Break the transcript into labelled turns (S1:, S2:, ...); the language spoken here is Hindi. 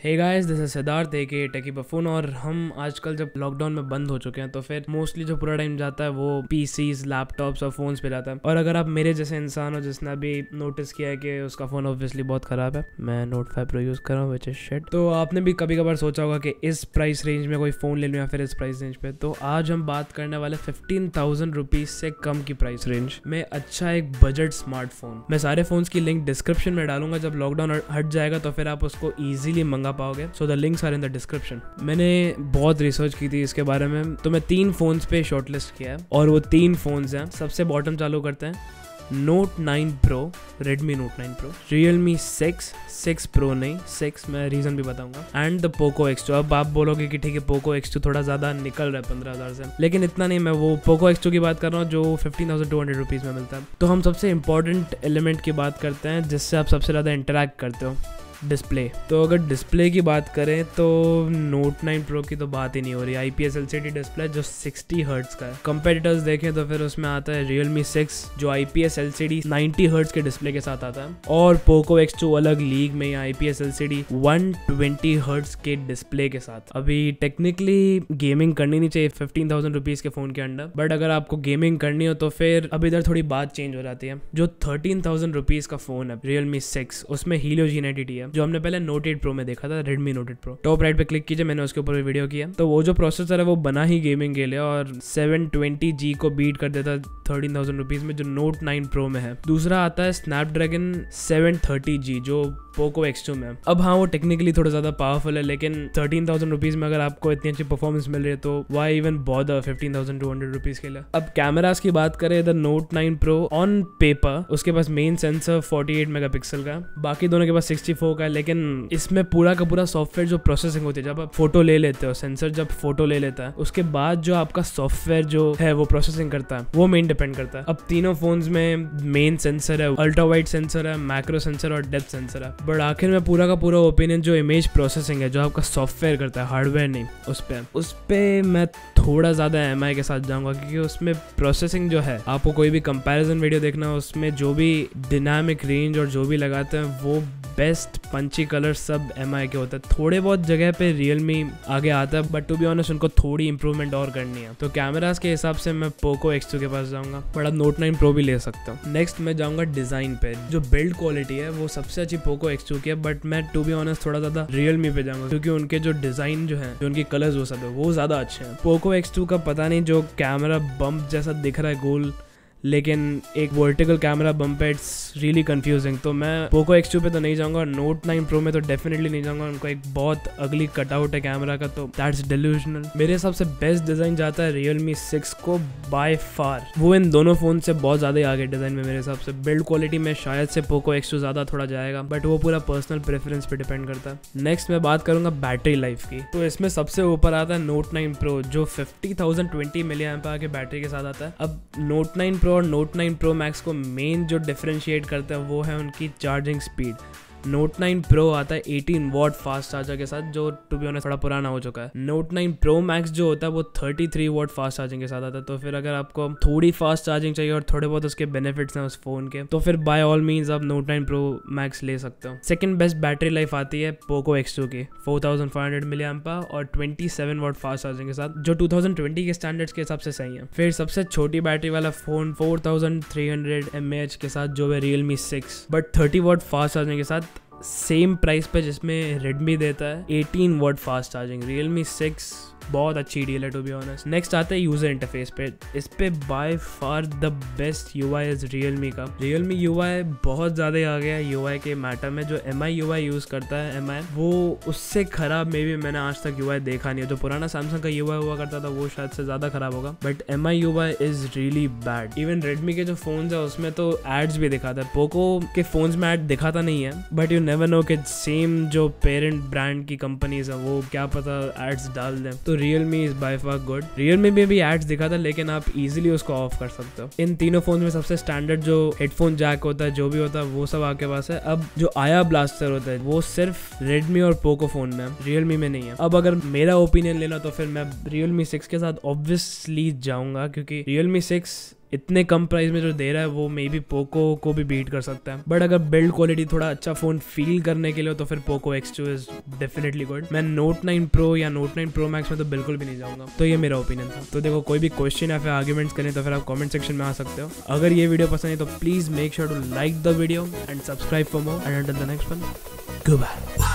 S1: Hey guys, this is Siddharth aka techie buffoon. और हम आजकल जब लॉकडाउन में बंद हो चुके हैं तो फिर मोस्टली जो पूरा टाइम जाता है वो पीसीज, लैपटॉप्स और फोन्स पे जाता है। और अगर आप मेरे जैसे इंसान हो जिसने अभी नोटिस किया है कि उसका फोन ऑब्वियसली बहुत खराब है, मैं नोट 5 प्रो यूज कर रहा हूँ विच इज शिट, तो आपने भी कभी कभार सोचा होगा कि इस प्राइस रेंज में कोई फोन ले लूँ या फिर इस प्राइस रेंज पे। तो आज हम बात करने वाले 15,000 रुपीज से कम की प्राइस रेंज में अच्छा एक बजट स्मार्टफोन। मैं सारे फोन्स की लिंक डिस्क्रिप्शन में डालूंगा, जब लॉकडाउन हट जाएगा तो फिर आप उसको इजीली मंगा पाओगे। So the links are in the description. मैंने बहुत रिसर्च की थी इसके बारे में, तो मैं 3 फोन्स पे शॉर्टलिस्ट किया है और वो 3 फोन्स हैं। सबसे बॉटम चालू करते हैं, Note 9 Pro, Redmi Note 9 Pro, Realme 6 Pro नहीं 6, मैं रीज़न भी बताऊंगा, एंड द Poco X2। अब आप बोलोगे कि ठीक है Poco X2 थोड़ा ज़्यादा निकल रहा है 15,000 से, लेकिन इतना नहीं। मैं वो Poco X2 की बात कर रहा हूँ जो 15,200 रुपीज़ में मिलता है। तो हम सबसे इंपॉर्टेंट एलिमेंट की बात करते हैं जिससे आप सबसे ज़्यादा इंटरेक्ट करते हो, डिस्प्ले। तो अगर डिस्प्ले की बात करें तो Note 9 Pro की तो बात ही नहीं हो रही। IPS LCD डिस्प्ले जो 60 हर्ट्ज का है। कंपेटिटर्स देखें तो फिर उसमें आता है Realme 6 जो IPS LCD 90 हर्ट्ज के डिस्प्ले के साथ आता है, और Poco X2 अलग लीग में IPS LCD 120 हर्ट्ज के डिस्प्ले के साथ। अभी टेक्निकली गेमिंग करनी नहीं चाहिए 15,000 रुपीज के फोन के अंडर, बट अगर आपको गेमिंग करनी हो तो फिर अब इधर थोड़ी बात चेंज हो जाती है। जो 13,000 रुपीज का फोन है Realme 6, उसमें Helio G90T है जो हमने पहले Note 8 Pro में देखा था, Redmi Note 8 Pro। Top right पे क्लिक कीजिए, मैंने उसके ऊपर वीडियो किया। तो वो जो प्रोसेसर है वो बना ही गेमिंग के लिए और 720G को बीट कर देता है 13,000 रुपीज में जो Note 9 Pro में है। दूसरा आता है Snapdragon 730G जो Poco X2 में। अब हाँ, वो टेक्निकली थोड़ा ज्यादा पावरफुल है, लेकिन 13,000 रुपीज में अगर आपको इतनी अच्छी परफॉर्मेंस मिल रही है तो वाई इवन बॉदर 15,200 रुपीज के लिए। अब कैमरास की बात करें, the Note 9 Pro on paper उसके पास मेन सेंसर 48 मेगापिक्सल का, बाकी दोनों के पास 64 का है, लेकिन इसमें पूरा का पूरा सॉफ्टवेयर जो प्रोसेसिंग होती है, जब आप फोटो ले लेते हो, सेंसर जब फोटो ले लेता है उसके बाद जो आपका सॉफ्टवेयर जो है वो प्रोसेसिंग करता है, वो मेन डिपेंड करता है। अब तीनों फोन्स में मेन सेंसर है, अल्ट्रा वाइड सेंसर है, मैक्रो सेंसर और डेप्थ सेंसर है, बट आखिर में पूरा का पूरा ओपिनियन जो इमेज प्रोसेसिंग है, जो आपका सॉफ्टवेयर करता है, हार्डवेयर नहीं, उस पे मैं थोड़ा ज्यादा MI के साथ जाऊंगा, क्योंकि उसमें प्रोसेसिंग जो है, आपको कोई भी कंपैरिजन वीडियो देखना है उसमें जो भी डायनामिक रेंज और जो भी लगाते हैं वो बेस्ट पंची कलर सब MI के होता है। थोड़े बहुत जगह पे Realme आगे आता है, बट टू बी ऑनेस्ट उनको थोड़ी इंप्रूवमेंट और करनी है। तो कैमरास के हिसाब से मैं Poco X2 के पास जाऊंगा, बट आप Note 9 Pro भी ले सकता हूँ। नेक्स्ट मैं जाऊंगा डिजाइन पे। जो बिल्ड क्वालिटी है वो सबसे अच्छी Poco X2 की है, बट मैं टू बी ऑनेस्ट थोड़ा ज्यादा Realme पे जाऊंगा, क्योंकि उनके जो डिजाइन जो है, जो उनकी कलर्स वो सब है वो ज्यादा अच्छे हैं। Poco X2 का पता नहीं, जो कैमरा बम्प जैसा दिख रहा है गोल, लेकिन एक वर्टिकल कैमरा बम्प है, इट्स रियली कंफ्यूजिंग। तो मैं Poco X2 पे तो नहीं जाऊंगा, Note 9 Pro में तो डेफिनेटली नहीं जाऊंगा। उनका एक बहुत अगली कटआउट है कैमरा का, तो दैट्स डिल्यूजनल। मेरे हिसाब से बेस्ट डिजाइन जाता है Realme 6 को बाय फार। वो इन दोनों फोन से बहुत ज्यादा ही आगे डिजाइन में मेरे हिसाब से। बिल्ड क्वालिटी में शायद से Poco X2 ज्यादा थोड़ा जाएगा, बट वो पूरा पर्सनल प्रेफरेंस पे डिपेंड करता है। नेक्स्ट मैं बात करूंगा बैटरी लाइफ की। तो इसमें सबसे ऊपर आता है Note 9 Pro जो 50,020 mAh के बैटरी के साथ आता है। अब Note 9 Pro और Note 9 Pro Max को मेन जो डिफरेंशिएट करता है वो है उनकी चार्जिंग स्पीड। Note 9 Pro आता है 18 वॉट फास्ट चार्जर के साथ, जो टू बी ऑनेस्ट थोड़ा पुराना हो चुका है। Note 9 Pro Max जो होता है वो 33 वॉट फास्ट चार्जिंग के साथ आता है। तो फिर अगर आपको थोड़ी फास्ट चार्जिंग चाहिए और थोड़े बहुत उसके बेनिफिट्स हैं उस फोन के, तो फिर बाय ऑल मीन्स आप Note 9 Pro Max ले सकते हो। सेकंड बेस्ट बैटरी लाइफ आती है Poco X2 की 4500 mAh और 27 वॉट फास्ट चार्जिंग के साथ, जो 2020 के स्टैंडर्ड्स के हिसाब से सही है। फिर सबसे छोटी बैटरी वाला फोन 4300 mAh के साथ जो है Realme 6, but 30 watt fast charging के साथ, सेम प्राइस पे जिसमें Redmi देता है 18 वॉट फास्ट चार्जिंग। Realme 6 बहुत अच्छी डील है टू बी ऑनेस्ट। नेक्स्ट आता है यूजर इंटरफेस पे। इस पे by far the best UI is Realme का। Realme UI बहुत ज्यादा आ गया है UI के मैटर में। जो MI UI यूज करता है MI, वो उससे खराब मे भी मैंने आज तक UI देखा नहीं है। जो पुराना Samsung का UI हुआ करता था वो शायद से ज्यादा खराब होगा, but MI UI is really bad. Even Redmi के जो फोन्स है उसमें तो एड्स भी दिखाता है। Poco के फोन्स में एड दिखाता नहीं है, बट यू नेवर नो कि सेम जो पेरेंट ब्रांड की कंपनीज है वो क्या पता एड्स डाल दें। तो Realme is by far good. Realme में भी एड्स दिखा था, लेकिन आप इजीली उसको ऑफ कर सकते हो। इन तीनों फोन में सबसे स्टैंडर्ड जो हेडफोन जैक होता है, जो भी होता है वो सब आपके पास है। अब जो आया ब्लास्टर होता है वो सिर्फ Redmi और Poco फोन में है, Realme में नहीं है। अब अगर मेरा ओपिनियन लेना तो फिर मैं Realme 6 के साथ ऑब्वियसली जाऊंगा, क्योंकि Realme 6 इतने कम प्राइस में जो दे रहा है वो मे बी पोको को भी बीट कर सकता है, बट अगर बिल्ड क्वालिटी थोड़ा अच्छा फोन फील करने के लिए तो फिर Poco X2 is definitely good. मैं Note 9 Pro या Note 9 Pro Max में तो बिल्कुल भी नहीं जाऊंगा। तो ये मेरा ओपिनियन था। तो देखो कोई भी क्वेश्चन या फिर आर्ग्यूमेंट्स करें तो फिर आप कमेंट सेक्शन में आ सकते हो। अगर ये वीडियो पसंद है तो please make sure to like the video and subscribe for more and until the next one, good bye.